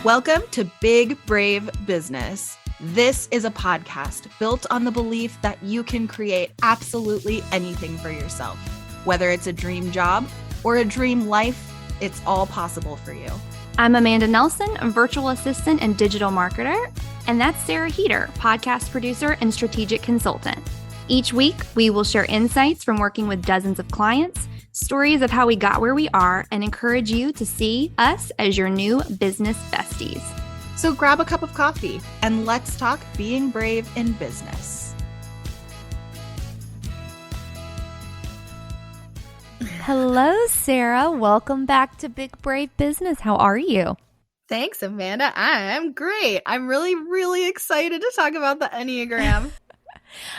Welcome to Big Brave Business. This is a podcast built on the belief that you can create absolutely anything for yourself. Whether it's a dream job or a dream life, it's all possible for you. I'm Amanda Nelson, a virtual assistant and digital marketer, and that's Sarah Heater, podcast producer and strategic consultant. Each week, we will share insights from working with dozens of clients, stories of how we got where we are, and encourage you to see us as your new business besties. So grab a cup of coffee and let's talk being brave in business. Hello, Sarah. Welcome back to Big Brave Business. How are you? Thanks, Amanda. I'm great. I'm really excited to talk about the Enneagram.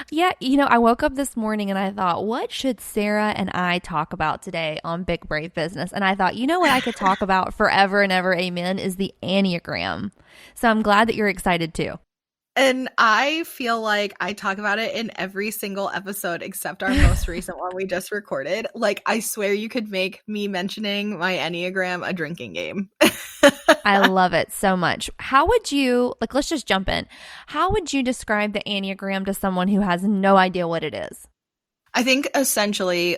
Yeah, I woke up this morning and I thought, what should Sarah and I talk about today on Big Brave Business? And I thought, what I could talk about forever and ever, amen, is the Enneagram. So I'm glad that you're excited too. And I feel like I talk about it in every single episode except our most recent one we just recorded. Like, I swear you could make me mentioning my Enneagram a drinking game. I love it so much. How would you, let's just jump in. How would you describe the Enneagram to someone who has no idea what it is? I think essentially,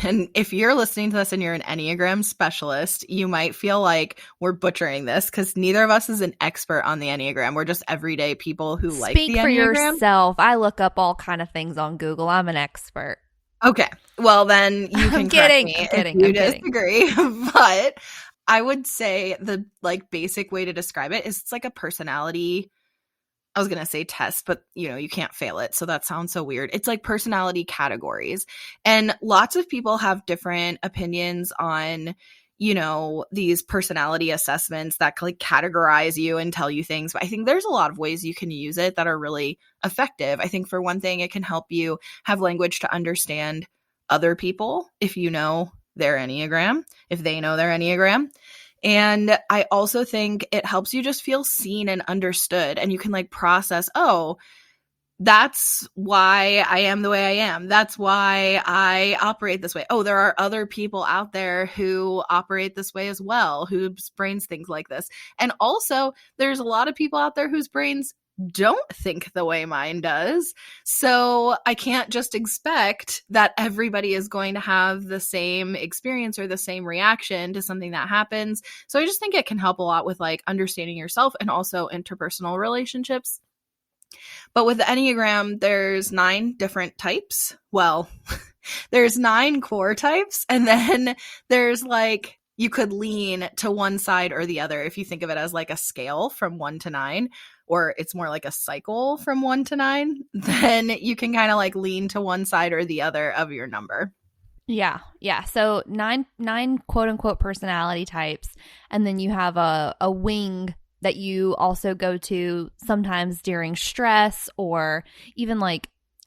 and if you're listening to this and you're an Enneagram specialist, you might feel like we're butchering this because neither of us is an expert on the Enneagram. We're just everyday people who like the Enneagram. Speak for yourself. I look up all kind of things on Google. I'm an expert. Okay. Well, then you can correct me if you disagree. But I would say the basic way to describe it is it's like a personality. I was going to say test, but you can't fail it. So that sounds so weird. It's like personality categories. And lots of people have different opinions on, these personality assessments that categorize you and tell you things. But I think there's a lot of ways you can use it that are really effective. I think for one thing, it can help you have language to understand other people if you know their Enneagram, if they know their Enneagram. And I also think it helps you just feel seen and understood, and you can process, oh, that's why I am the way I am. That's why I operate this way. Oh, there are other people out there who operate this way as well, whose brains think like this. And also there's a lot of people out there whose brains don't think the way mine does. So I can't just expect that everybody is going to have the same experience or the same reaction to something that happens. So I just think it can help a lot with understanding yourself and also interpersonal relationships. But with the Enneagram, there's 9 different types. Well, there's 9 core types, and then there's you could lean to one side or the other if you think of it as a scale from 1 to 9, or it's more like a cycle from 1 to 9, then you can kind of lean to one side or the other of your number. Yeah. So nine quote unquote personality types, and then you have a wing that you also go to sometimes during stress or even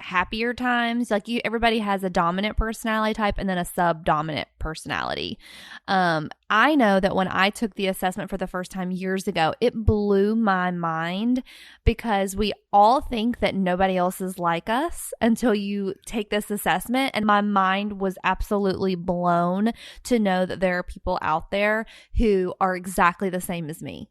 happier times. Everybody has a dominant personality type and then a subdominant personality. I know that when I took the assessment for the first time years ago, it blew my mind because we all think that nobody else is like us until you take this assessment. And my mind was absolutely blown to know that there are people out there who are exactly the same as me.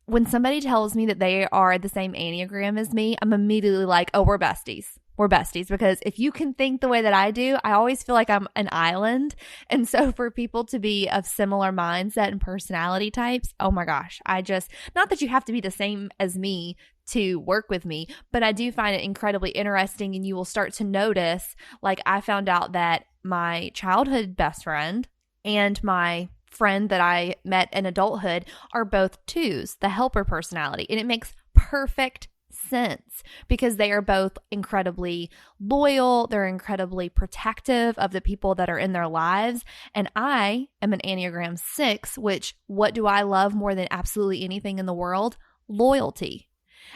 When somebody tells me that they are the same Enneagram as me, I'm immediately like, oh, we're besties. We're besties, because if you can think the way that I do, I always feel like I'm an island. And so for people to be of similar mindset and personality types, oh my gosh, not that you have to be the same as me to work with me, but I do find it incredibly interesting. And you will start to notice, I found out that my childhood best friend and my friend that I met in adulthood are both 2s, the helper personality. And it makes perfect sense because they are both incredibly loyal. They're incredibly protective of the people that are in their lives. And I am an Enneagram 6, which what do I love more than absolutely anything in the world? Loyalty.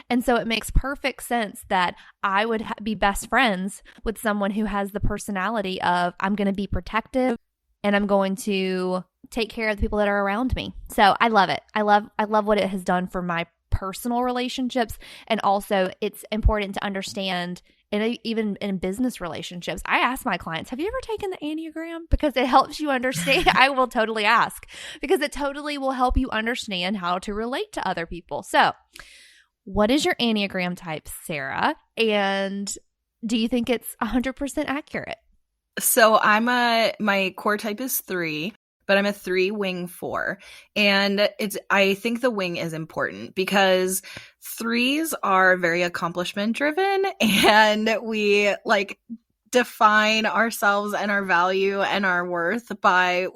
And so it makes perfect sense that I would be best friends with someone who has the personality of I'm going to be protective and I'm going to take care of the people that are around me. So I love it. I love what it has done for my personal relationships. And also it's important to understand And even in business relationships, I ask my clients, have you ever taken the Enneagram? Because it helps you understand. I will totally ask because it totally will help you understand how to relate to other people. So what is your Enneagram type, Sarah? And do you think it's 100% accurate? So my core type is 3, but I'm a 3 wing 4. And I think the wing is important because 3s are very accomplishment driven, and we like define ourselves and our value and our worth by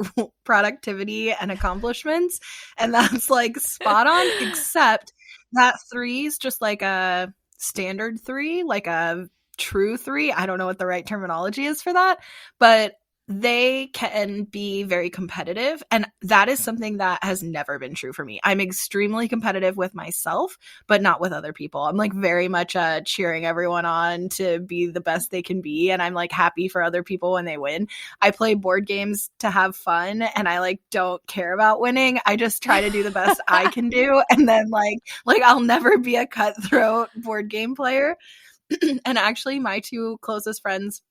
productivity and accomplishments. And that's like spot on, except that 3's just like a standard 3, like a true 3. I don't know what the right terminology is for that, but they can be very competitive. And that is something that has never been true for me. I'm extremely competitive with myself, but not with other people. I'm like very much cheering everyone on to be the best they can be. And I'm like happy for other people when they win. I play board games to have fun, and I like don't care about winning. I just try to do the best I can do. And then like I'll never be a cutthroat board game player. And actually my 2 closest friends,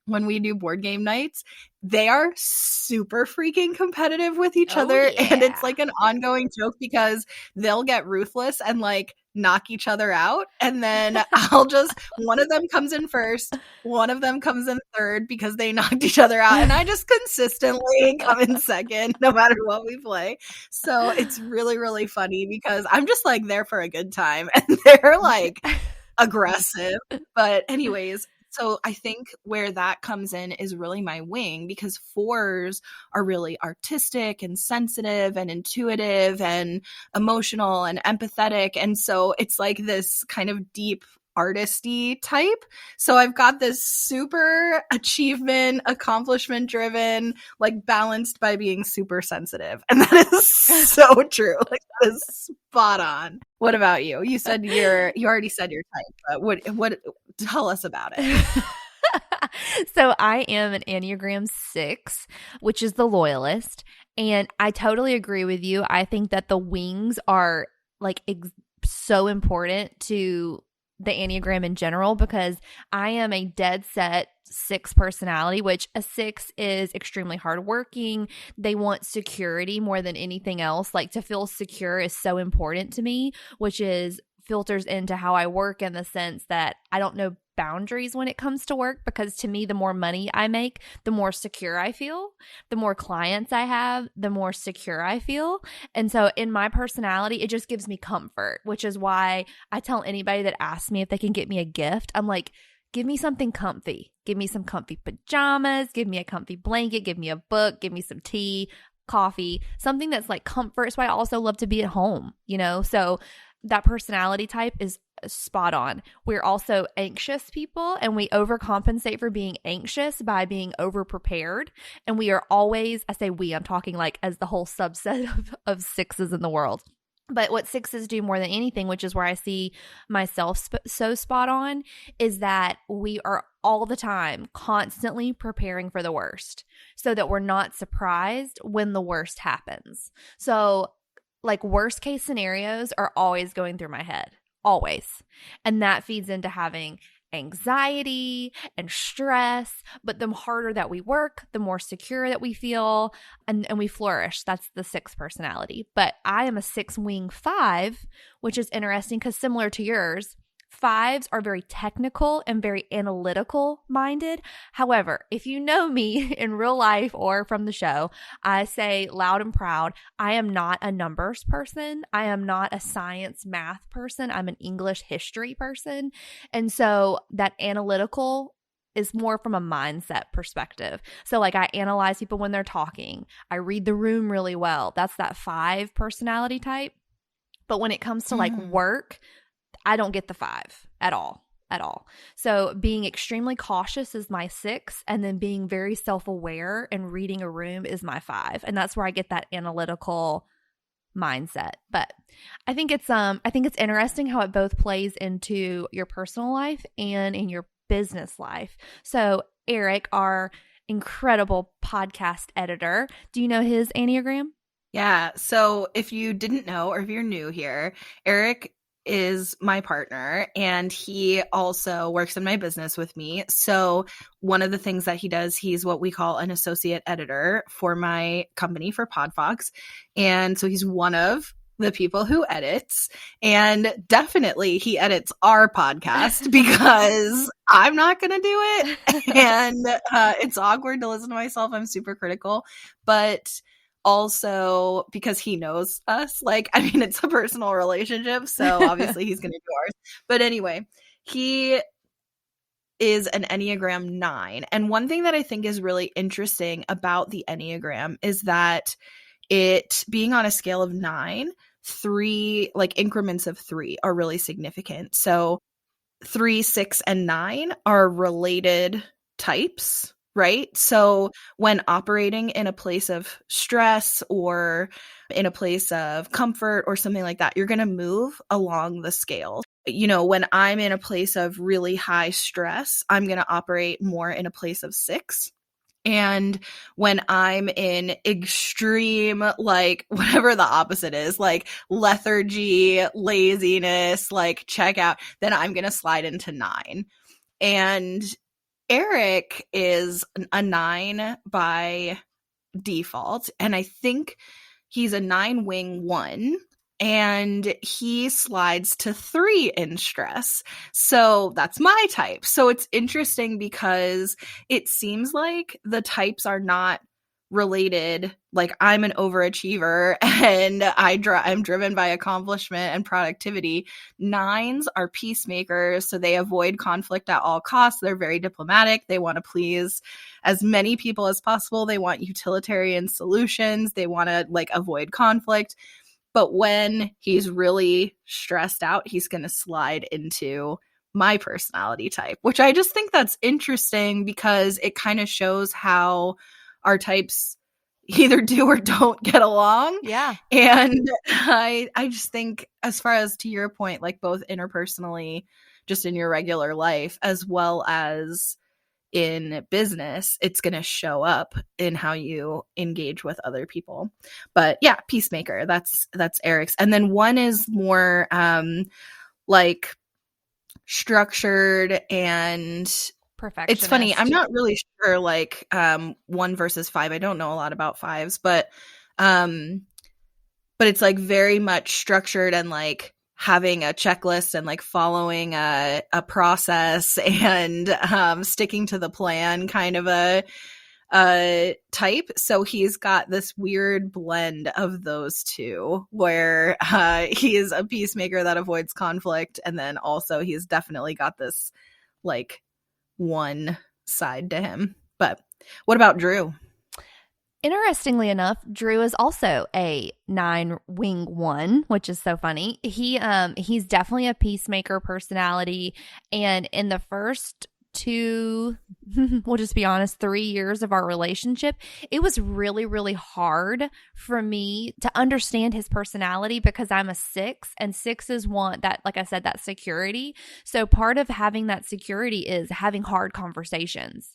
when we do board game nights, they are super freaking competitive with each other. Yeah. And it's like an ongoing joke because they'll get ruthless and like knock each other out. And then one of them comes in first, one of them comes in third because they knocked each other out. And I just consistently come in second no matter what we play. So it's really, really funny because I'm just like there for a good time and they're like aggressive. But anyways, so I think where that comes in is really my wing, because 4s are really artistic and sensitive and intuitive and emotional and empathetic. And so it's like this kind of deep artisty type. So I've got this super achievement, accomplishment driven, like balanced by being super sensitive. And that is so true. Like that is spot on. What about you? You said you already said your type, but what tell us about it. So I am an Enneagram 6, which is the loyalist. And I totally agree with you. I think that the wings are like so important to the Enneagram in general, because I am a dead set 6 personality, which a 6 is extremely hardworking. They want security more than anything else. Like to feel secure is so important to me, which is filters into how I work in the sense that I don't know boundaries when it comes to work, because to me, the more money I make, the more secure I feel. The more clients I have, the more secure I feel. And so in my personality, it just gives me comfort, which is why I tell anybody that asks me if they can get me a gift, I'm like, give me something comfy. Give me some comfy pajamas, give me a comfy blanket, give me a book, give me some tea, coffee, something that's like comfort. So I also love to be at home, you know? So that personality type is spot on. We're also anxious people, and we overcompensate for being anxious by being over prepared. And we are always, I say we, I'm talking like as the whole subset of 6s in the world. But what 6s do more than anything, which is where I see myself so spot on, is that we are all the time constantly preparing for the worst so that we're not surprised when the worst happens. So like worst case scenarios are always going through my head, always. And that feeds into having anxiety and stress. But the harder that we work, the more secure that we feel, and we flourish. That's the 6 personality. But I am a 6 wing 5, which is interesting because similar to yours, 5s are very technical and very analytical minded. However, if you know me in real life or from the show, I say loud and proud, I am not a numbers person. I am not a science math person. I'm an English history person. And so that analytical is more from a mindset perspective. So like I analyze people when they're talking. I read the room really well. That's that 5 personality type. But when it comes to like work, I don't get the 5 at all. So being extremely cautious is my 6, and then being very self-aware and reading a room is my 5. And that's where I get that analytical mindset. But I think it's interesting how it both plays into your personal life and in your business life. So Eric, our incredible podcast editor, do you know his Enneagram? Yeah. So if you didn't know, or if you're new here, Eric is my partner, and he also works in my business with me. So one of the things that he does, he's what we call an associate editor for my company, for PodFox. And so he's one of the people who edits, and definitely he edits our podcast because I'm not going to do it. And it's awkward to listen to myself. I'm super critical, but also because he knows us. Like, I mean, it's a personal relationship, so obviously he's going to do ours. But anyway, he is an Enneagram 9. And one thing that I think is really interesting about the Enneagram is that it being on a scale of 9, 3, like increments of 3 are really significant. So 3, 6, and 9 are related types, right? So when operating in a place of stress or in a place of comfort or something like that, you're going to move along the scale. You know, when I'm in a place of really high stress, I'm going to operate more in a place of 6. And when I'm in extreme, like whatever the opposite is, like lethargy, laziness, like check out, then I'm going to slide into 9. And Eric is a 9 by default. And I think he's a 9 wing 1. And he slides to 3 in stress. So that's my type. So it's interesting because it seems like the types are not related. Like, I'm an overachiever and I'm driven by accomplishment and productivity. 9s are peacemakers, so they avoid conflict at all costs. They're very diplomatic. They want to please as many people as possible. They want utilitarian solutions. They want to like avoid conflict. But when he's really stressed out, he's going to slide into my personality type, which I just think that's interesting because it kind of shows how our types either do or don't get along. Yeah. And I just think, as far as to your point, like both interpersonally, just in your regular life, as well as in business, it's going to show up in how you engage with other people. But yeah, peacemaker, that's Eric's. And then one is more like structured and perfectionist. It's funny, I'm not really sure like 1 versus 5. I don't know a lot about 5s, but it's like very much structured and like having a checklist and like following a process and sticking to the plan kind of a type. So he's got this weird blend of those two where he is a peacemaker that avoids conflict. And then also he's definitely got this like one side to him. But what about Drew? Interestingly enough, Drew is also a 9 wing 1, which is so funny. He's definitely a peacemaker personality, and in the first 2, we'll just be honest, 3 years of our relationship, it was really, really hard for me to understand his personality because I'm a 6, and 6s want that, like I said, that security. So part of having that security is having hard conversations.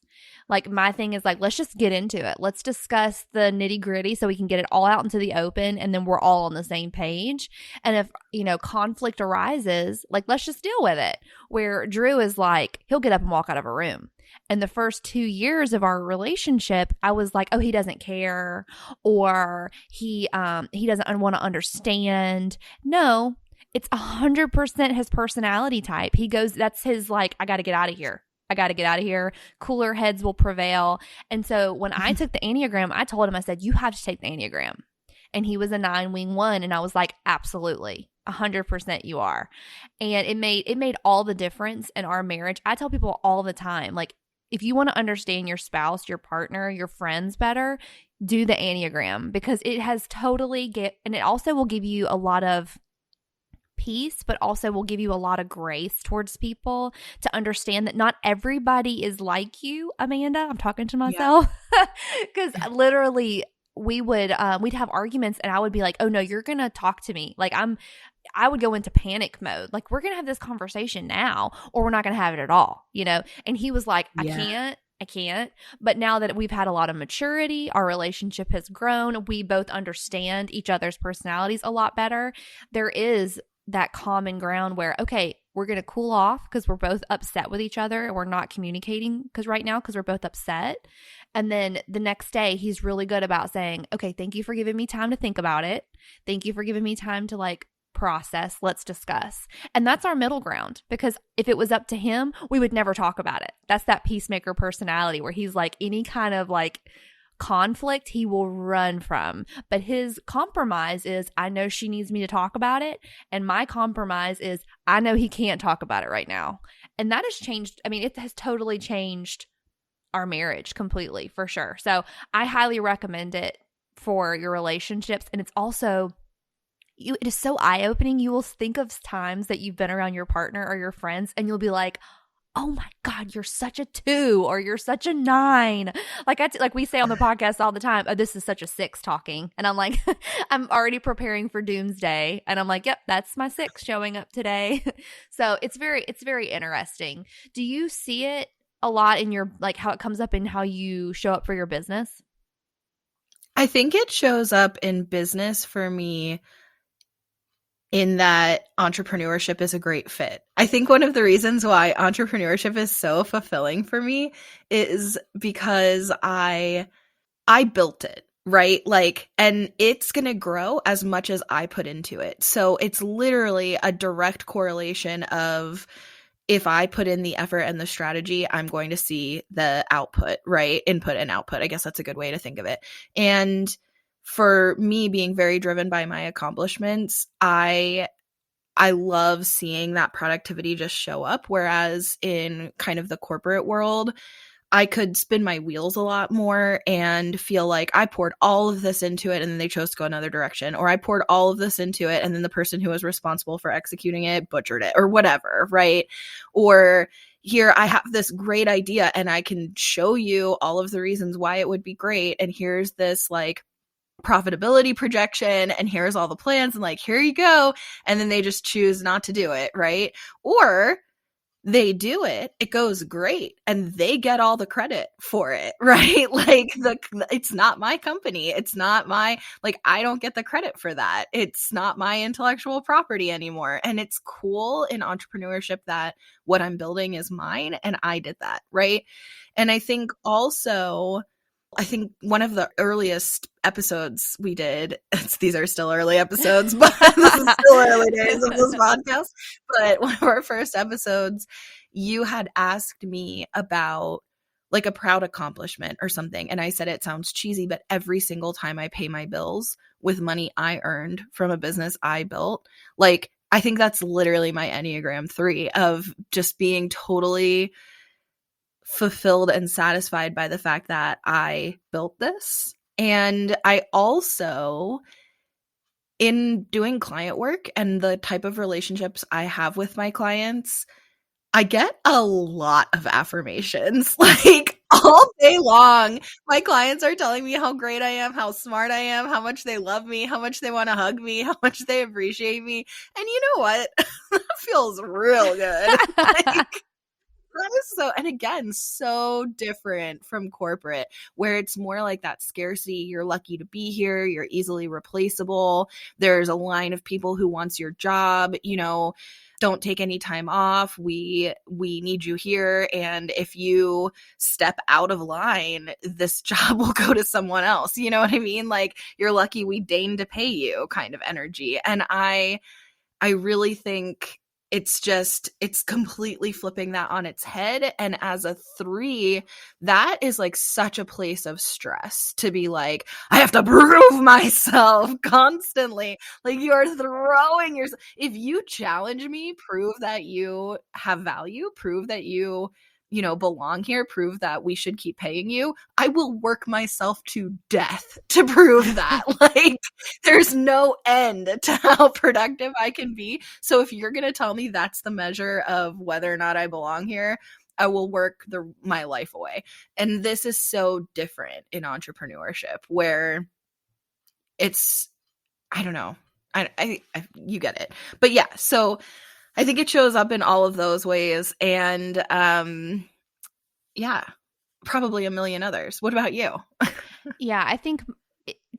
Like, my thing is like, let's just get into it. Let's discuss the nitty gritty so we can get it all out into the open and then we're all on the same page. And if, conflict arises, like, let's just deal with it. Where Drew is like, he'll get up and walk out of a room. And the first 2 years of our relationship, I was like, oh, he doesn't care, or he doesn't want to understand. No, it's 100% his personality type. He goes, that's his like, I got to get out of here. I got to get out of here. Cooler heads will prevail. And so when I took the Enneagram, I told him, I said, you have to take the Enneagram. And he was a 9 wing 1. And I was like, absolutely, 100% you are. And it made all the difference in our marriage. I tell people all the time, like, if you want to understand your spouse, your partner, your friends better, do the Enneagram, because it has totally and it also will give you a lot of peace, but also will give you a lot of grace towards people to understand that not everybody is like you, Amanda. I'm talking to myself because literally we'd have arguments and I would be like, oh no, you're going to talk to me. Like I would go into panic mode. Like, we're going to have this conversation now or we're not going to have it at all, And he was like, I can't. But now that we've had a lot of maturity, our relationship has grown. We both understand each other's personalities a lot better. There is that common ground where, okay, we're going to cool off because we're both upset with each other and we're not communicating because we're both upset. And then the next day he's really good about saying, okay, thank you for giving me time to think about it. Thank you for giving me time to like process. Let's discuss. And that's our middle ground, because if it was up to him, we would never talk about it. That's that peacemaker personality where he's like, any kind of like conflict he will run from. But his compromise is, I know she needs me to talk about it. And my compromise is, I know he can't talk about it right now. And that has changed. I mean, it has totally changed our marriage completely, for sure. So I highly recommend it for your relationships. And it's also, it is so eye-opening. You will think of times that you've been around your partner or your friends and you'll be like, oh my God, you're such a 2 or you're such a 9. Like we say on the podcast all the time, oh, this is such a 6 talking. And I'm like, I'm already preparing for doomsday. And I'm like, yep, that's my 6 showing up today. So it's very interesting. Do you see it a lot in your, like how it comes up in how you show up for your business? I think it shows up in business for me in that entrepreneurship is a great fit. I think one of the reasons why entrepreneurship is so fulfilling for me is because I built it, right? Like, and it's going to grow as much as I put into it. So it's literally a direct correlation of, if I put in the effort and the strategy, I'm going to see the output, right? Input and output. I guess that's a good way to think of it. And for me, being very driven by my accomplishments, I love seeing that productivity just show up. Whereas in kind of the corporate world, I could spin my wheels a lot more and feel like I poured all of this into it and then they chose to go another direction, or I poured all of this into it and then the person who was responsible for executing it butchered it, or whatever, right? Or here I have this great idea and I can show you all of the reasons why it would be great, and here's this like profitability projection and here's all the plans and like, here you go, and then they just choose not to do it, right? Or they do it, it goes great, and they get all the credit for it, right? Like it's not my company. It's not my, like, I don't get the credit for that. It's not my intellectual property anymore. And it's cool in entrepreneurship that what I'm building is mine and I did that, right? And I think also, I think one of the earliest episodes we did, these are still early episodes, but this is still early days of this podcast. But one of our first episodes, you had asked me about like a proud accomplishment or something. And I said, it sounds cheesy, but every single time I pay my bills with money I earned from a business I built, like, I think that's literally my Enneagram 3 of just being totally fulfilled and satisfied by the fact that I built this. And I also, in doing client work and the type of relationships I have with my clients, I get a lot of affirmations. Like all day long, my clients are telling me how great I am, how smart I am, how much they love me, how much they want to hug me, how much they appreciate me. And you know what? That feels real good. Like, that is so, and again, so different from corporate, where it's more like that scarcity. You're lucky to be here. You're easily replaceable. There's a line of people who wants your job, you know, don't take any time off. We need you here. And if you step out of line, this job will go to someone else. You know what I mean? Like, you're lucky we deign to pay you kind of energy. And I really think it's completely flipping that on its head. And as a 3, that is like such a place of stress to be like, I have to prove myself constantly. Like, you are throwing yourself. If you challenge me, prove that you have value, prove that you belong here, prove that we should keep paying you, I will work myself to death to prove that. Like, there's no end to how productive I can be. So if you're going to tell me that's the measure of whether or not I belong here, I will work my life away. And this is so different in entrepreneurship, where it's, I don't know, I you get it. But yeah, so I think it shows up in all of those ways. And yeah, probably a million others. What about you? Yeah, I think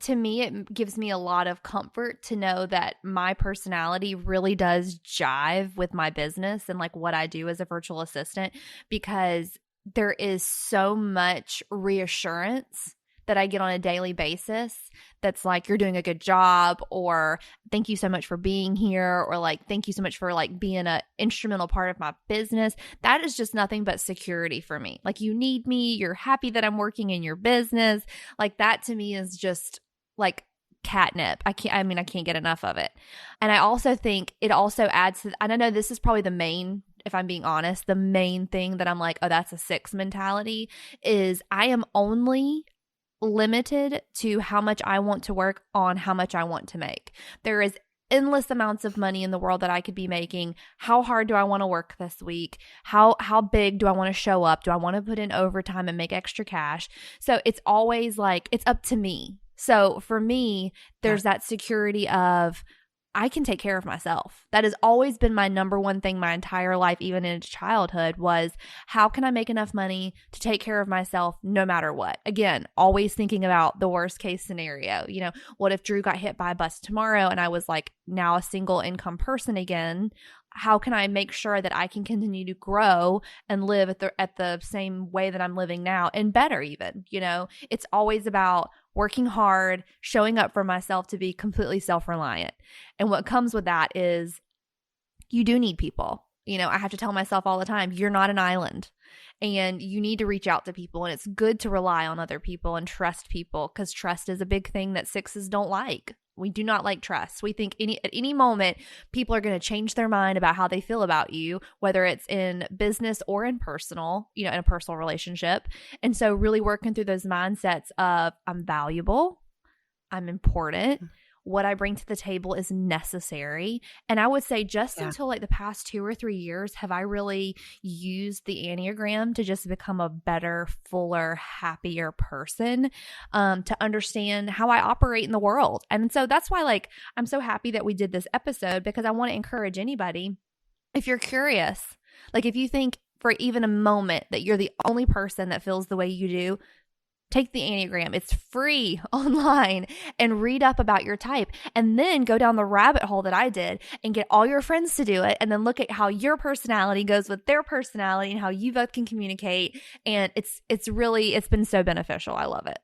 to me, it gives me a lot of comfort to know that my personality really does jive with my business and like what I do as a virtual assistant, because there is so much reassurance that I get on a daily basis that's like, you're doing a good job, or thank you so much for being here, or like, thank you so much for like being an instrumental part of my business. That is just nothing but security for me. Like, you need me, you're happy that I'm working in your business. Like, that to me is just like catnip. I can't get enough of it. And I also think it also adds to, and I know this is probably the main, if I'm being honest, the main thing that I'm like, oh, that's a 6 mentality, is I am only limited to how much I want to work on how much I want to make. There is endless amounts of money in the world that I could be making. How hard do I want to work this week? How big do I want to show up? Do I want to put in overtime and make extra cash? So it's always like, it's up to me. So for me, there's that security of, I can take care of myself. That has always been my number one thing my entire life, even in childhood, was how can I make enough money to take care of myself no matter what? Again, always thinking about the worst case scenario. You know, what if Drew got hit by a bus tomorrow and I was like now a single income person again? How can I make sure that I can continue to grow and live at the same way that I'm living now, and better even? You know, it's always about working hard, showing up for myself to be completely self-reliant. And what comes with that is you do need people. You know, I have to tell myself all the time, you're not an island, and you need to reach out to people, and it's good to rely on other people and trust people, because trust is a big thing that 6s don't like. We do not like trust. We think at any moment people are going to change their mind about how they feel about you, whether it's in business or in personal, you know, in a personal relationship. And so really working through those mindsets of, I'm valuable, I'm important, what I bring to the table is necessary. And I would say just until like the past 2 or 3 years have I really used the Enneagram to just become a better, fuller, happier person, to understand how I operate in the world. And so that's why like I'm so happy that we did this episode, because I want to encourage anybody, if you're curious, like if you think for even a moment that you're the only person that feels the way you do, take the Enneagram. It's free online, and read up about your type, and then go down the rabbit hole that I did and get all your friends to do it, and then look at how your personality goes with their personality and how you both can communicate. And it's been so beneficial. I love it.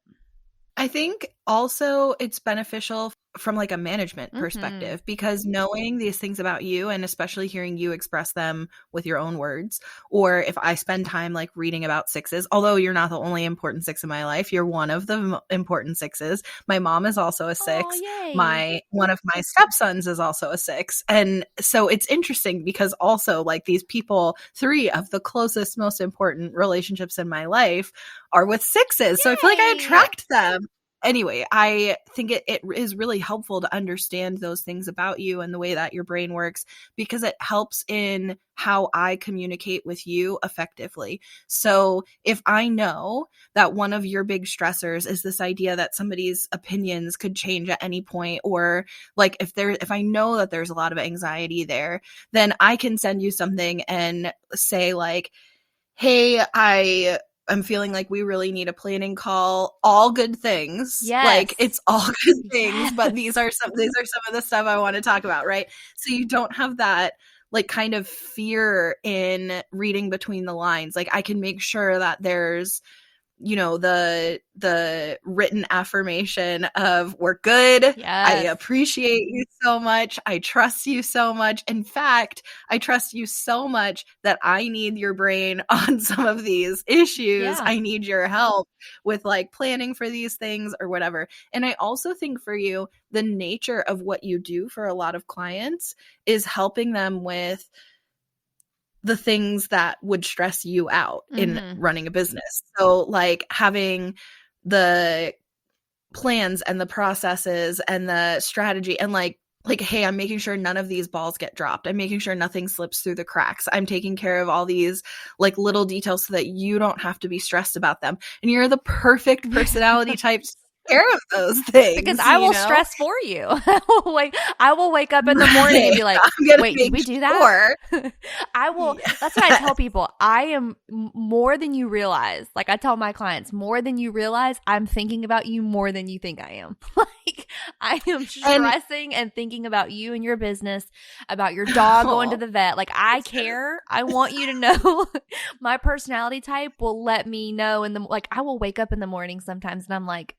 I think also it's beneficial from like a management perspective, because knowing these things about you, and especially hearing you express them with your own words, or if I spend time like reading about 6s, although you're not the only important 6 in my life, you're one of the important 6s. My mom is also a 6. One of my stepsons is also a 6. And so it's interesting because also like these people, 3 of the closest, most important relationships in my life are with 6s. Yay! So I feel like I attract them. Anyway, I think it is really helpful to understand those things about you and the way that your brain works, because it helps in how I communicate with you effectively. So if I know that one of your big stressors is this idea that somebody's opinions could change at any point, or like if I know that there's a lot of anxiety there, then I can send you something and say like, hey, I'm feeling like we really need a planning call. All good things. Yes. Like it's all good things, but these are some of the stuff I want to talk about, right? So you don't have that like kind of fear in reading between the lines. Like I can make sure that there's, you know, the written affirmation of we're good. Yes. I appreciate you so much. I trust you so much. In fact, I trust you so much that I need your brain on some of these issues. Yeah. I need your help with like planning for these things or whatever. And I also think for you, the nature of what you do for a lot of clients is helping them with the things that would stress you out in running a business. So like having the plans and the processes and the strategy and like, hey, I'm making sure none of these balls get dropped. I'm making sure nothing slips through the cracks. I'm taking care of all these like little details so that you don't have to be stressed about them. And you're the perfect personality type care of those things. Because I will stress for you. I will wake up in the morning and be like, wait, did we do that? I will. Yeah. That's what I tell people. I am more than you realize. Like I tell my clients, more than you realize, I'm thinking about you more than you think I am. Like I am stressing and thinking about you and your business, about your dog going to the vet. Like I care. I want you to know my personality type will let me know. Like I will wake up in the morning sometimes and I'm like,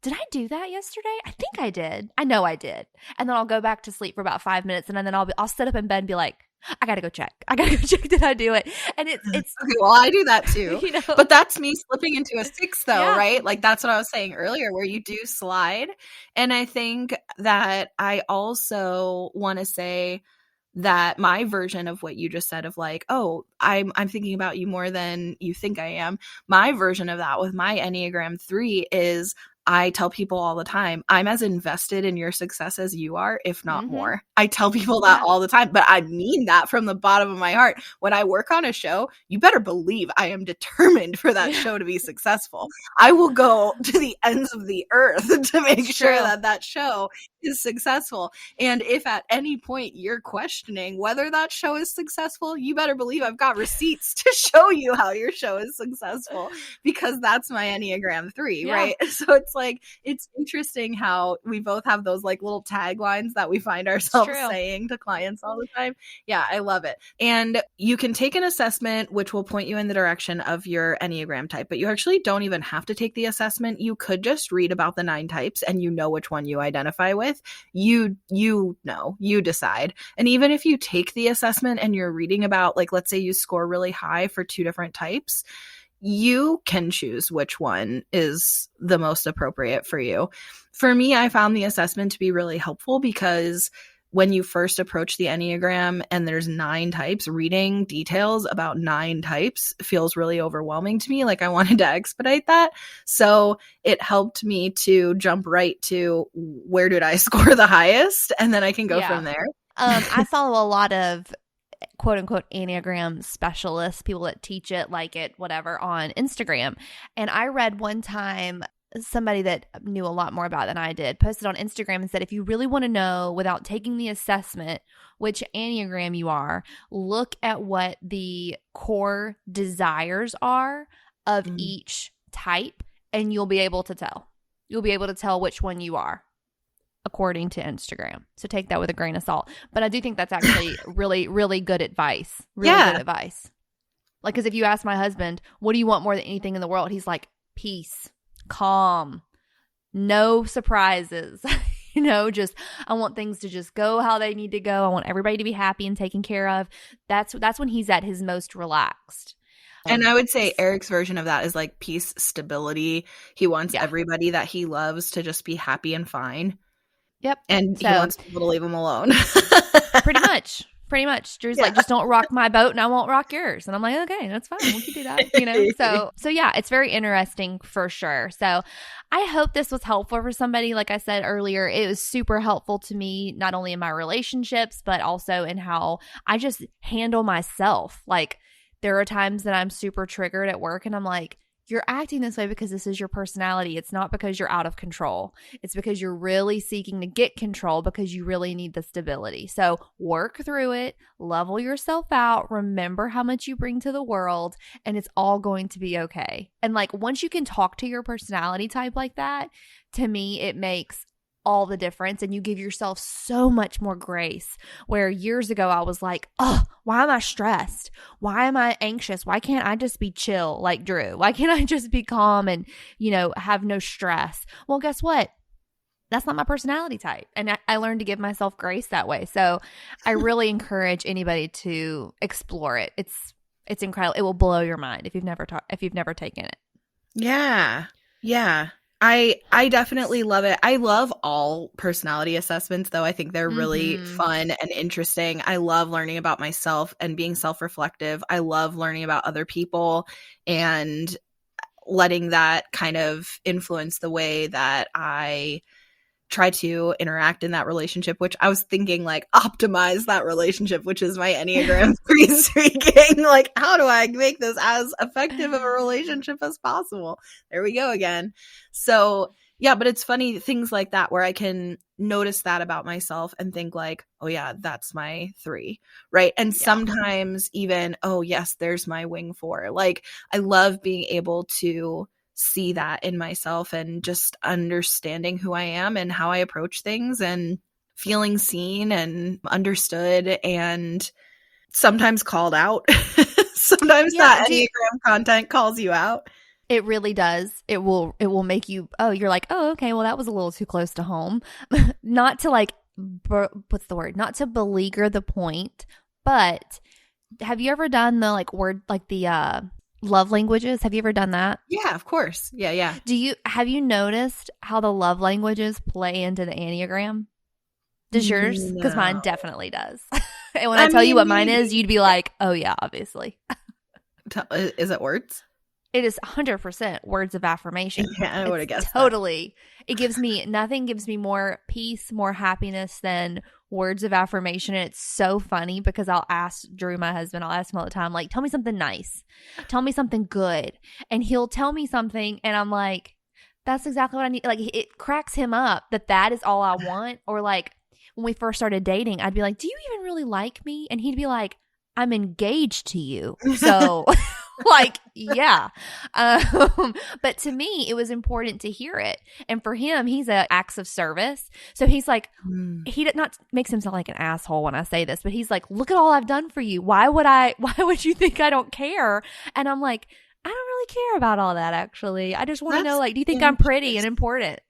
did I do that yesterday? I think I did. I know I did. And then I'll go back to sleep for about 5 minutes and then I'll sit up in bed and be like, I gotta go check. Did I do it? And it's okay. Well, I do that too. But that's me slipping into a 6 though, right? Like that's what I was saying earlier, where you do slide. And I think that I also want to say that my version of what you just said of like, oh, I'm thinking about you more than you think I am. My version of that with my Enneagram 3 is I tell people all the time, I'm as invested in your success as you are, if not more. I tell people that all the time, but I mean that from the bottom of my heart. When I work on a show, you better believe I am determined for that show to be successful. I will go to the ends of the earth to make sure that show is successful. And if at any point you're questioning whether that show is successful, you better believe I've got receipts to show you how your show is successful, because that's my Enneagram 3, right? So it's like, it's interesting how we both have those like little taglines that we find ourselves saying to clients all the time. Yeah, I love it. And you can take an assessment, which will point you in the direction of your Enneagram type, but you actually don't even have to take the assessment. You could just read about the 9 types and you know which one you identify with. You know, you decide. And even if you take the assessment and you're reading about, like, let's say you score really high for 2 different types, you can choose which one is the most appropriate for you. For me, I found the assessment to be really helpful because when you first approach the Enneagram and there's 9 types, reading details about 9 types feels really overwhelming to me. Like I wanted to expedite that. So it helped me to jump right to where did I score the highest? And then I can go from there. I follow a lot of quote unquote Enneagram specialists, people that teach it, like it, whatever, on Instagram. And I read one time somebody that knew a lot more about it than I did posted on Instagram and said, if you really want to know without taking the assessment which Enneagram you are, look at what the core desires are of each type and you'll be able to tell. You'll be able to tell which one you are, according to Instagram. So take that with a grain of salt. But I do think that's actually really, really good advice. Really good advice. Like, because if you ask my husband, what do you want more than anything in the world? He's like, peace, calm, no surprises. Just I want things to just go how they need to go. I want everybody to be happy and taken care of. That's when he's at his most relaxed. And I would say Eric's version of that is like peace, stability. He wants everybody that he loves to just be happy and fine. Yep. And he wants people to leave him alone. Pretty much. Drew's like, just don't rock my boat and I won't rock yours. And I'm like, okay, that's fine. We can do that, So yeah, it's very interesting for sure. So I hope this was helpful for somebody. Like I said earlier, it was super helpful to me, not only in my relationships, but also in how I just handle myself. Like there are times that I'm super triggered at work and I'm like, you're acting this way because this is your personality. It's not because you're out of control. It's because you're really seeking to get control because you really need the stability. So work through it, level yourself out, remember how much you bring to the world, and it's all going to be okay. And like once you can talk to your personality type like that, to me, it makes all the difference and you give yourself so much more grace. Where years ago I was like, oh, why am I stressed? Why am I anxious? Why can't I just be chill like Drew? Why can't I just be calm and, have no stress? Well, guess what? That's not my personality type. And I learned to give myself grace that way. So I really encourage anybody to explore it. It's incredible. It will blow your mind if you've never taken it. Yeah. Yeah. I definitely love it. I love all personality assessments, though. I think they're really fun and interesting. I love learning about myself and being self-reflective. I love learning about other people and letting that kind of influence the way that I try to interact in that relationship, which I was thinking like optimize that relationship, which is my Enneagram 3 speaking. Like, how do I make this as effective of a relationship as possible? There we go again. So Yeah, but it's funny things like that where I can notice that about myself and think like, oh yeah, that's my 3, right? And sometimes even, oh yes, there's my wing 4. Like I love being able to see that in myself and just understanding who I am and how I approach things and feeling seen and understood and sometimes called out. Sometimes that Enneagram content calls you out. It really does. It will make you, you're like, oh, okay, well, that was a little too close to home. Not to like, what's the word? Not to beleaguer the point, but have you ever done the like word, like the love languages? Have you ever done that? Yeah, of course. Yeah. Have you noticed how the love languages play into the Enneagram? Does yours? Because mine definitely does. And when I tell you what mine is, you'd be like, oh yeah, obviously. Is it words? It is 100% words of affirmation. Yeah, I would have guessed. Totally. Nothing gives me more peace, more happiness than words of affirmation. And it's so funny because I'll ask Drew, my husband, I'll ask him all the time, like, tell me something nice. Tell me something good. And he'll tell me something and I'm like, that's exactly what I need. Like, it cracks him up that is all I want. Or like when we first started dating, I'd be like, do you even really like me? And he'd be like, I'm engaged to you. So like, yeah. But to me, it was important to hear it. And for him, he's a acts of service. So he's like, he not makes him sound like an asshole when I say this, but he's like, look at all I've done for you. Why would you think I don't care? And I'm like, I don't really care about all that, actually. I just want to know, like, do you think I'm pretty and important?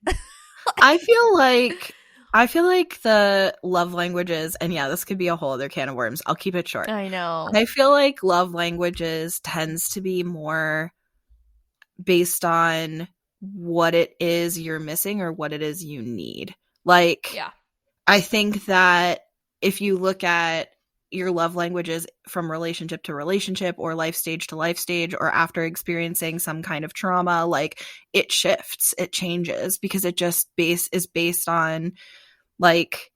I feel like the love languages, and yeah, this could be a whole other can of worms. I'll keep it short. I know. I feel like love languages tends to be more based on what it is you're missing or what it is you need. Like, yeah. I think that if you look at your love languages from relationship to relationship or life stage to life stage or after experiencing some kind of trauma, like it shifts, it changes because it just is based on like,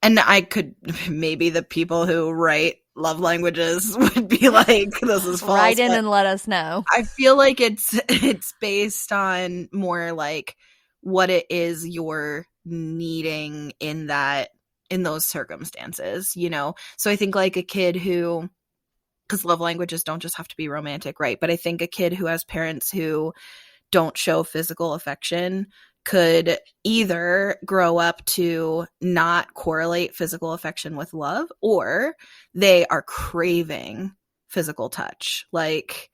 and I could, maybe the people who write love languages would be like, this is false. Write in and let us know. I feel like it's based on more like what it is you're needing in those circumstances, you know? So I think like a kid who, because love languages don't just have to be romantic, right? But I think a kid who has parents who don't show physical affection could either grow up to not correlate physical affection with love, or they are craving physical touch. Like,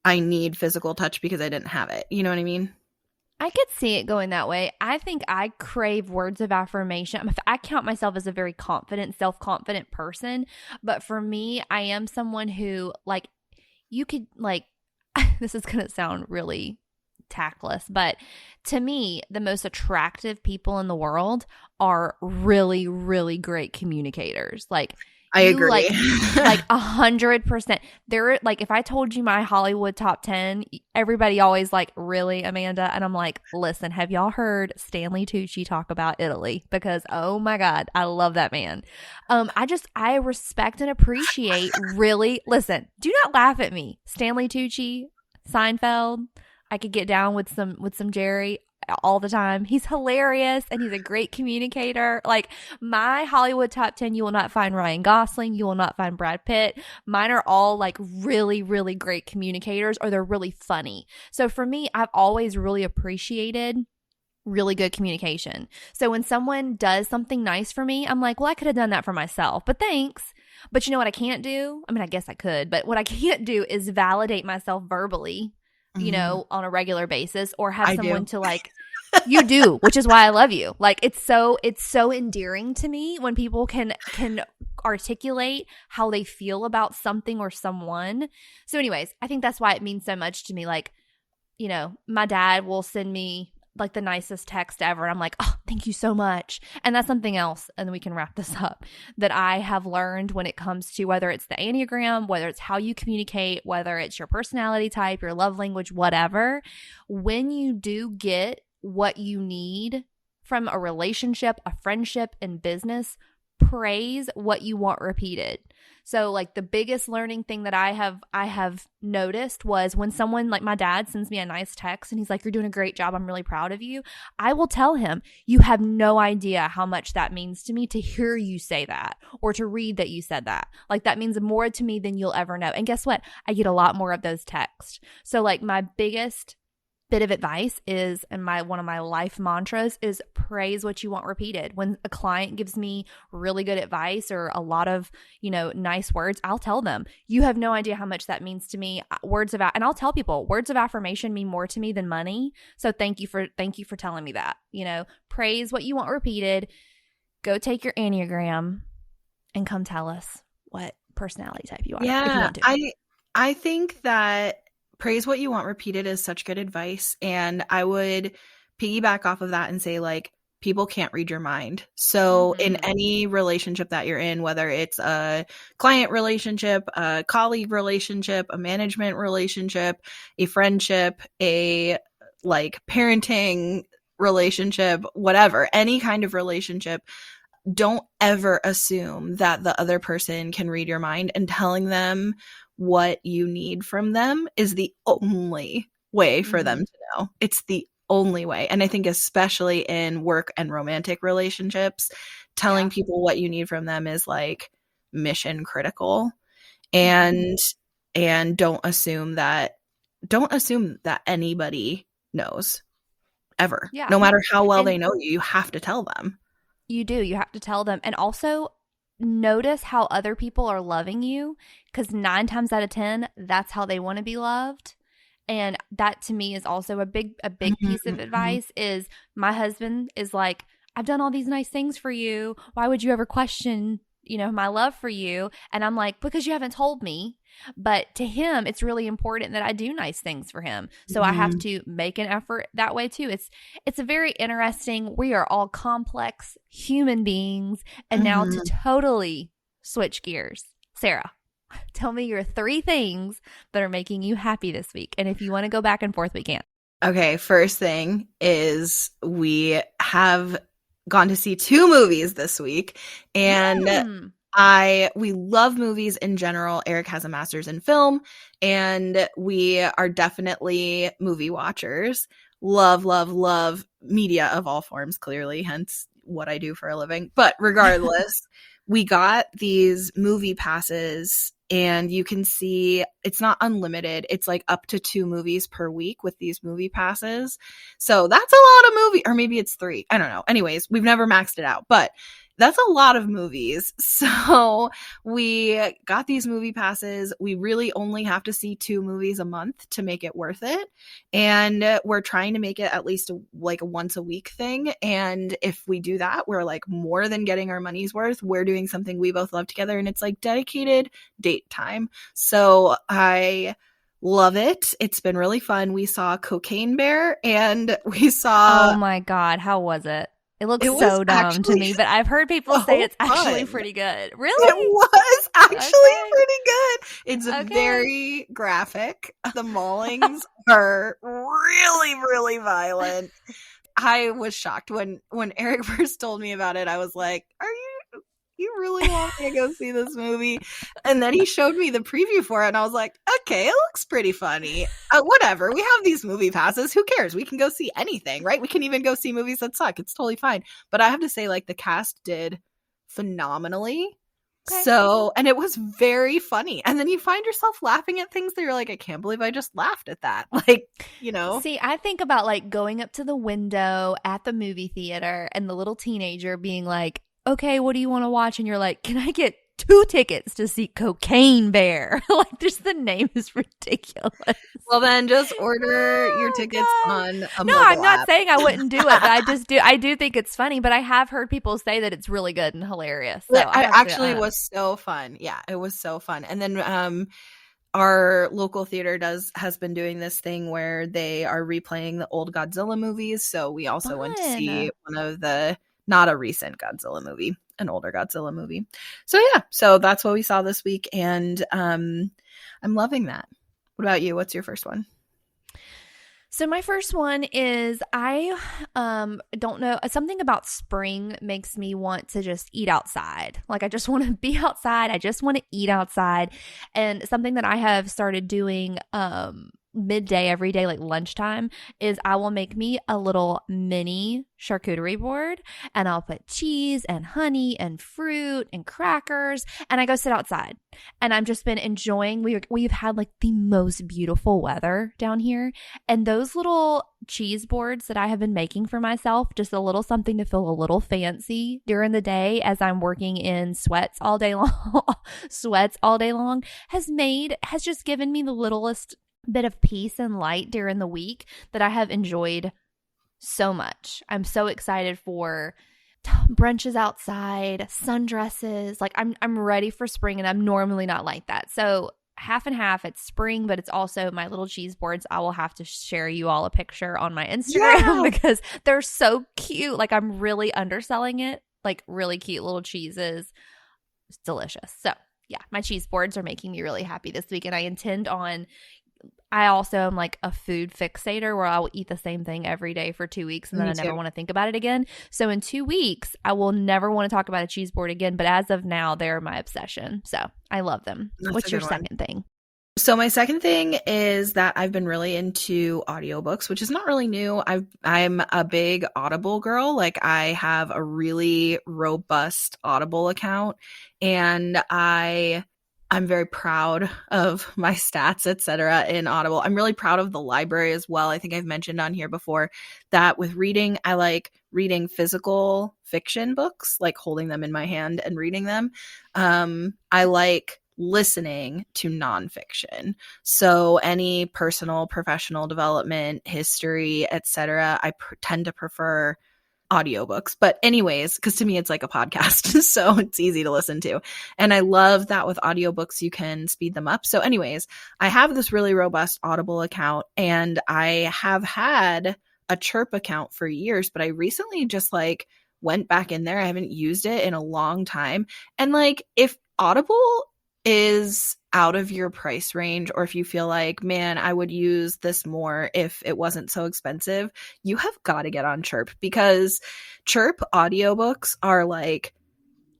I need physical touch because I didn't have it. You know what I mean? I could see it going that way. I think I crave words of affirmation. I count myself as a very confident, self-confident person. But for me, I am someone who, like, you could, like, this is going to sound really tactless, but to me, the most attractive people in the world are really, really great communicators. Like, I agree. Like 100%. They're like, if I told you my Hollywood top 10, everybody always like, really, Amanda? And I'm like, listen, have y'all heard Stanley Tucci talk about Italy? Because, oh my God, I love that man. I respect and appreciate really, listen, do not laugh at me. Stanley Tucci, Seinfeld, I could get down with some Jerry all the time. He's hilarious and he's a great communicator. Like, my Hollywood top 10, you will not find Ryan Gosling, you will not find Brad Pitt. Mine are all like really, really great communicators, or they're really funny. So for me, I've always really appreciated really good communication. So when someone does something nice for me, I'm like, well, I could have done that for myself, but thanks. But you know what I can't do? I mean, I guess I could, but what I can't do is validate myself verbally, you know, on a regular basis, or have someone to like, you do, which is why I love you. Like, it's so endearing to me when people can articulate how they feel about something or someone. So anyways, I think that's why it means so much to me. Like, you know, my dad will send me like the nicest text ever. And I'm like, oh, thank you so much. And that's something else, and then we can wrap this up, that I have learned when it comes to whether it's the Enneagram, whether it's how you communicate, whether it's your personality type, your love language, whatever. When you do get what you need from a relationship, a friendship, and business, praise what you want repeated. So like the biggest learning thing that I have noticed was when someone like my dad sends me a nice text and he's like, "You're doing a great job. I'm really proud of you." I will tell him, "You have no idea how much that means to me to hear you say that or to read that you said that. Like that means more to me than you'll ever know." And guess what? I get a lot more of those texts. So like my biggest bit of advice is, and one of my life mantras is, praise what you want repeated. When a client gives me really good advice or a lot of, nice words, I'll tell them, "You have no idea how much that means to me." And I'll tell people, words of affirmation mean more to me than money. So thank you for telling me that. Praise what you want repeated. Go take your Enneagram and come tell us what personality type you are. Yeah, if you want to. I think that praise what you want repeated is such good advice. And I would piggyback off of that and say, like, people can't read your mind. So in any relationship that you're in, whether it's a client relationship, a colleague relationship, a management relationship, a friendship, a like parenting relationship, whatever, any kind of relationship, don't ever assume that the other person can read your mind, and telling them what you need from them is the only way for them to know. It's the only way. And I think especially in work and romantic relationships, telling people what you need from them is like mission critical. And don't assume that anybody knows ever. Yeah. No matter how well they know you, you have to tell them. You do. You have to tell them. And also notice how other people are loving you, because 9 times out of 10, that's how they want to be loved. And that to me is also a big piece of advice. Is my husband is like, "I've done all these nice things for you. Why would you ever question, my love for you?" And I'm like, "Because you haven't told me." But to him, it's really important that I do nice things for him. So I have to make an effort that way too. It's a very interesting, we are all complex human beings. And now to totally switch gears, Sarah, tell me your 3 things that are making you happy this week. And if you want to go back and forth, we can. Okay, first thing is we have gone to see 2 movies this week, and we love movies in general. Eric has a master's in film, and we are definitely movie watchers. Love, love, love media of all forms, clearly, hence what I do for a living. But regardless, we got these movie passes, and you can see it's not unlimited. It's like up to 2 movies per week with these movie passes. So that's a lot of movie, or maybe it's 3. I don't know. Anyways, we've never maxed it out, but that's a lot of movies. So we got these movie passes. We really only have to see 2 movies a month to make it worth it. And we're trying to make it at least a once a week thing. And if we do that, we're like more than getting our money's worth. We're doing something we both love together, and it's like dedicated date time. So I love it. It's been really fun. We saw Cocaine Bear, and we saw... Oh my God. How was it? It looks so dumb to me, but I've heard people say it's actually pretty good. Really? It was actually pretty good. It's very graphic. The maulings are really, really violent. I was shocked when Eric first told me about it. I was like, you really want me to go see this movie? And then he showed me the preview for it, and I was like, okay, it looks pretty funny. Whatever. We have these movie passes. Who cares? We can go see anything, right? We can even go see movies that suck. It's totally fine. But I have to say, like, the cast did phenomenally. Okay. So, and it was very funny. And then you find yourself laughing at things that you're like, I can't believe I just laughed at that. Like, See, I think about like going up to the window at the movie theater and the little teenager being like, okay, what do you want to watch? And you're like, can I get 2 tickets to see Cocaine Bear? Like, just the name is ridiculous. Well, then just order your tickets on a No, I'm not saying I wouldn't do it, but I do think it's funny, but I have heard people say that it's really good and hilarious. So it actually was so fun. Yeah, it was so fun. And then our local theater has been doing this thing where they are replaying the old Godzilla movies. So we also went to see one of the... not a recent Godzilla movie, an older Godzilla movie. So yeah, so that's what we saw this week, and I'm loving that. What about you? What's your first one? So my first one is I don't know, something about spring makes me want to just eat outside. Like I just want to be outside. I just want to eat outside. And something that I have started doing midday every day, like lunchtime, is I will make me a little mini charcuterie board and I'll put cheese and honey and fruit and crackers and I go sit outside. And I've just been enjoying, we've had like the most beautiful weather down here. And those little cheese boards that I have been making for myself, just a little something to feel a little fancy during the day as I'm working in sweats all day long, has just given me the littlest bit of peace and light during the week that I have enjoyed so much. I'm so excited for brunches outside, sundresses. Like I'm ready for spring, and I'm normally not like that. So half and half, it's spring, but it's also my little cheese boards. I will have to share you all a picture on my Instagram because they're so cute. Like I'm really underselling it. Like really cute little cheeses. It's delicious. So yeah, my cheese boards are making me really happy this week, and I also am like a food fixator where I will eat the same thing every day for 2 weeks and then I never want to think about it again. So in 2 weeks, I will never want to talk about a cheese board again. But as of now, they're my obsession. So I love them. What's your second thing? So my second thing is that I've been really into audiobooks, which is not really new. I'm a big Audible girl. Like I have a really robust Audible account, and I'm very proud of my stats, etc. in Audible. I'm really proud of the library as well. I think I've mentioned on here before that with reading, I like reading physical fiction books, like holding them in my hand and reading them. I like listening to nonfiction. So any personal, professional development, history, etc., I tend to prefer audiobooks. But anyways, because to me it's like a podcast, so it's easy to listen to. And I love that with audiobooks you can speed them up. So anyways, I have this really robust Audible account, and I have had a Chirp account for years, but I recently just like went back in there. I haven't used it in a long time. And like if Audible is out of your price range, or if you feel like, man, I would use this more if it wasn't so expensive, you have got to get on Chirp, because Chirp audiobooks are like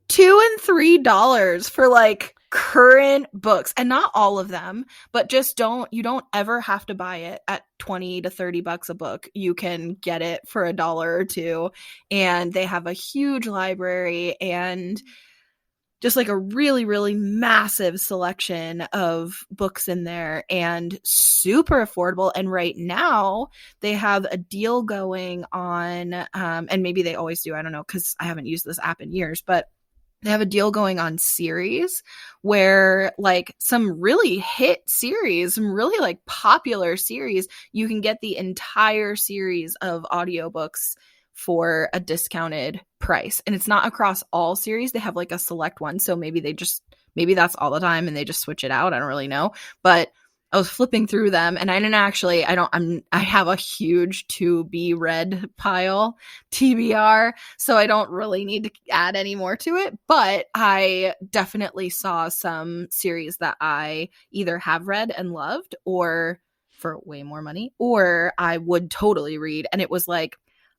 $2 and $3 for like current books, and not all of them, but just you don't ever have to buy it at 20 to 30 bucks a book. You can get it for $1 or $2, and they have a huge library and just like a really, really massive selection of books in there, and super affordable. And right now they have a deal going on, and maybe they always do, I don't know, because I haven't used this app in years, but they have a deal going on series where like some really hit series, some really like popular series, you can get the entire series of audiobooks for a discounted price. And it's not across all series. They have like a select one. So maybe maybe that's all the time and they just switch it out. I don't really know. But I was flipping through them, and I have a huge to be read pile, TBR. So I don't really need to add any more to it. But I definitely saw some series that I either have read and loved, or for way more money, or I would totally read. And it was like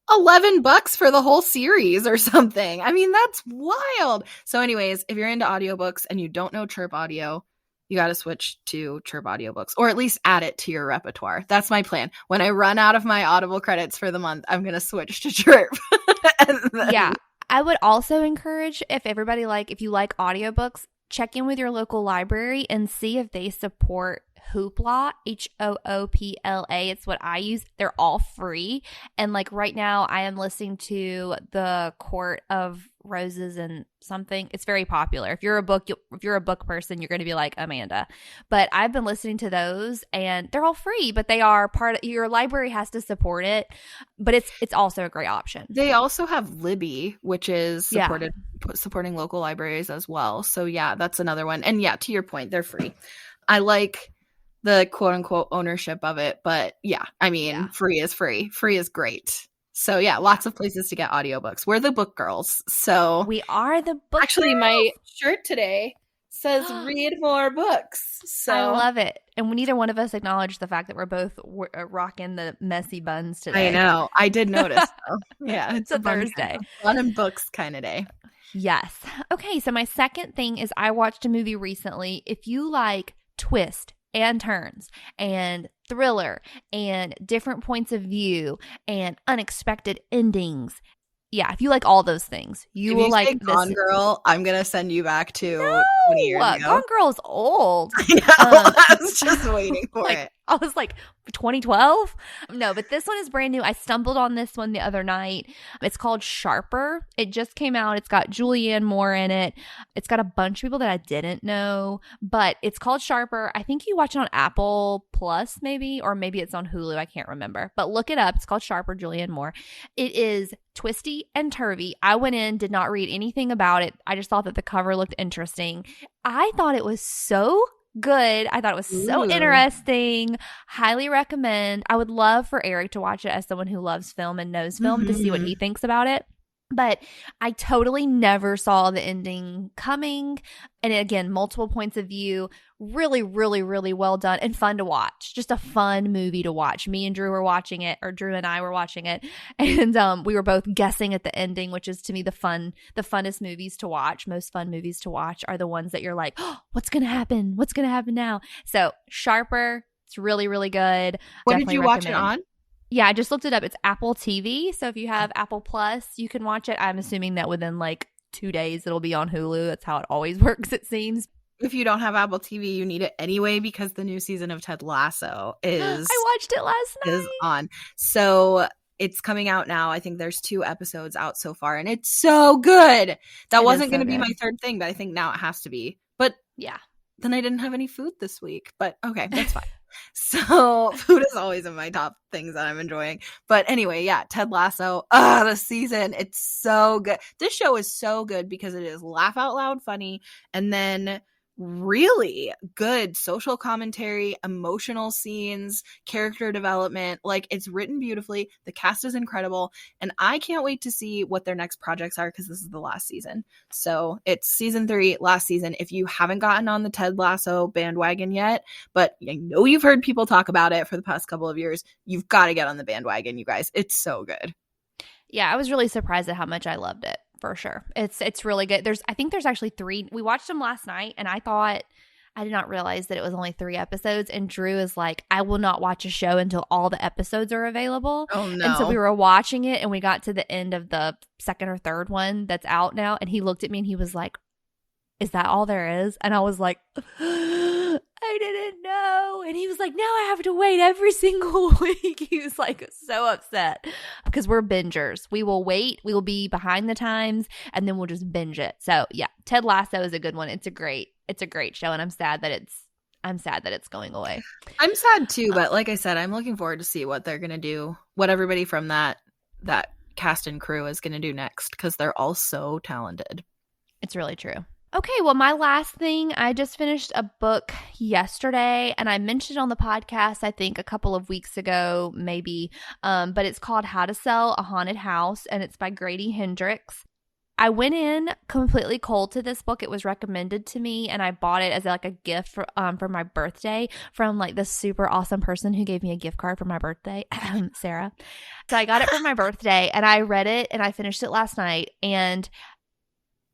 $11 for the whole series or something. I mean, that's wild. So anyways, if you're into audiobooks and you don't know Chirp Audio, you got to switch to Chirp Audiobooks, or at least add it to your repertoire. That's my plan. When I run out of my Audible credits for the month, I'm going to switch to Chirp. Yeah. I would also encourage, if you like audiobooks, check in with your local library and see if they support Hoopla, Hoopla. It's what I use. They're all free. And like right now I am listening to The Court of Roses and something. It's very popular. If you're a book person, you're going to be like Amanda. But I've been listening to those, and they're all free, but they are part of your library has to support it. But it's also a great option. They also have Libby, which is supporting local libraries as well. So yeah, that's another one. And yeah, to your point, they're free. I like the quote unquote ownership of it, but yeah, I mean, free is free. Free is great. So yeah, lots of places to get audiobooks. We're the book girls. So we are the book Actually, girls. My shirt today says read more books. So I love it. And neither one of us acknowledged the fact that we're both rocking the messy buns today. I know. I did notice though. Yeah, it's a Thursday. Fun and books kind of day. Yes. Okay, so my second thing is I watched a movie recently. If you like twist and turns and thriller and different points of view and unexpected endings, yeah, if you like all those things, you will like this. Gone Girl, I'm going to send you back to 20 years ago. Gone Girl's old. I know. I was just waiting for it. I was like, 2012? No, but this one is brand new. I stumbled on this one the other night. It's called Sharper. It just came out. It's got Julianne Moore in it. It's got a bunch of people that I didn't know, but it's called Sharper. I think you watch it on Apple Plus maybe, or maybe it's on Hulu. I can't remember, but look it up. It's called Sharper, Julianne Moore. It is twisty and turvy. I went in, did not read anything about it. I just thought that the cover looked interesting. I thought it was so good. I thought it was so interesting. Highly recommend. I would love for Eric to watch it as someone who loves film and knows film to see what he thinks about it. But I totally never saw the ending coming. And again, multiple points of view. Really, really, really well done and fun to watch. Just a fun movie to watch. Me and Drew were watching it, or Drew and I were watching it. And we were both guessing at the ending, which is to me the funnest movies to watch. Most fun movies to watch are the ones that you're like, oh, what's going to happen? What's going to happen now? So Sharper, it's really, really good. What did you watch it on? Yeah, I just looked it up. It's Apple TV. So if you have Apple Plus, you can watch it. I'm assuming that within like 2 days it'll be on Hulu. That's how it always works, it seems. If you don't have Apple TV, you need it anyway because the new season of Ted Lasso is I watched it last night. Is on. So it's coming out now. I think there's 2 episodes out so far, and it's so good. That wasn't going to be my third thing, but I think now it has to be. But yeah, then I didn't have any food this week. But okay, that's fine. So food is always in my top things that I'm enjoying. But anyway, yeah, Ted Lasso. The season, it's so good. This show is so good because it is laugh out loud funny, and then really good social commentary, emotional scenes, character development. Like, it's written beautifully. The cast is incredible, and I can't wait to see what their next projects are because this is the last season. So it's season 3, last season. If you haven't gotten on the Ted Lasso bandwagon yet, but I know you've heard people talk about it for the past couple of years, you've got to get on the bandwagon, you guys. It's so good. Yeah, I was really surprised at how much I loved it. For sure. It's really good. I think there's actually 3. We watched them last night, and I did not realize that it was only 3 episodes. And Drew is like, I will not watch a show until all the episodes are available. Oh, no. And so we were watching it, and we got to the end of the second or third one that's out now. And he looked at me and he was like, is that all there is? And I was like, I didn't know. And he was like, now I have to wait every single week. He was like so upset because we're bingers. We will wait. We will be behind the times, and then we'll just binge it. So yeah, Ted Lasso is a good one. It's a great show, and I'm sad that it's going away. I'm sad too, but like I said, I'm looking forward to see what they're gonna do, what everybody from that cast and crew is gonna do next, because they're all so talented. It's really true. Okay, well, my last thing, I just finished a book yesterday, and I mentioned it on the podcast, I think, a couple of weeks ago, maybe, but it's called How to Sell a Haunted House, and it's by Grady Hendrix. I went in completely cold to this book. It was recommended to me, and I bought it as like a gift for my birthday from like this super awesome person who gave me a gift card for my birthday, Sarah. So I got it for my birthday, and I read it, and I finished it last night, and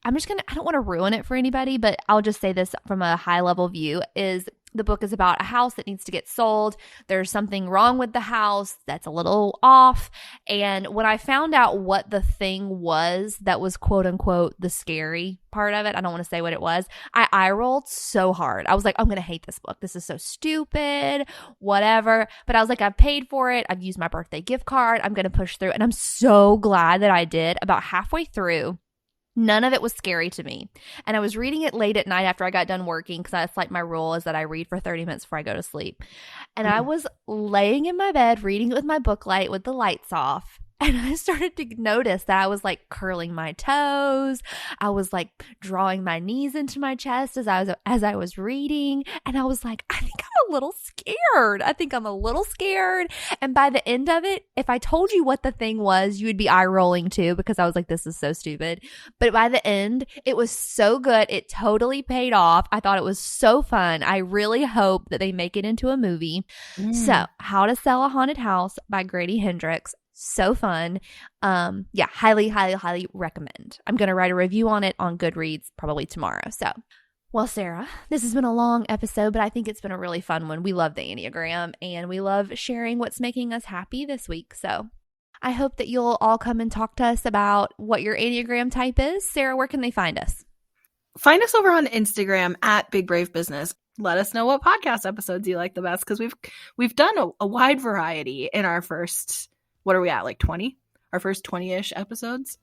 I don't want to ruin it for anybody, but I'll just say this from a high level view is the book is about a house that needs to get sold. There's something wrong with the house that's a little off. And when I found out what the thing was that was quote unquote the scary part of it, I don't want to say what it was, I rolled so hard. I was like, I'm going to hate this book. This is so stupid, whatever. But I was like, I've paid for it. I've used my birthday gift card. I'm going to push through. And I'm so glad that I did. About halfway through, none of it was scary to me. And I was reading it late at night after I got done working, because that's like my rule is that I read for 30 minutes before I go to sleep. And I was laying in my bed reading it with my book light with the lights off. And I started to notice that I was like curling my toes. I was like drawing my knees into my chest as I was reading. And I was like, I think I'm a little scared. And by the end of it, if I told you what the thing was, you would be eye rolling too, because I was like, this is so stupid. But by the end, it was so good. It totally paid off. I thought it was so fun. I really hope that they make it into a movie. So, How to Sell a Haunted House by Grady Hendrix. So fun. Yeah, highly, highly, highly recommend. I'm going to write a review on it on Goodreads probably tomorrow. So, well, Sarah, this has been a long episode, but I think it's been a really fun one. We love the Enneagram and we love sharing what's making us happy this week. So I hope that you'll all come and talk to us about what your Enneagram type is. Sarah, where can they find us? Find us over on Instagram at Big Brave Business. Let us know what podcast episodes you like the best, because we've done a wide variety in our first, what are we at, like 20? Our first 20-ish episodes.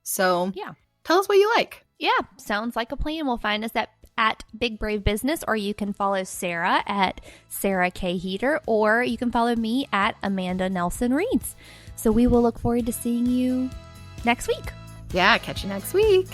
So yeah, tell us what you like. Yeah, sounds like a plan. We'll find us at Big Brave Business, or you can follow Sarah at Sarah K. Heater, or you can follow me at Amanda Nelson Reads. So we will look forward to seeing you next week. Yeah, catch you next week.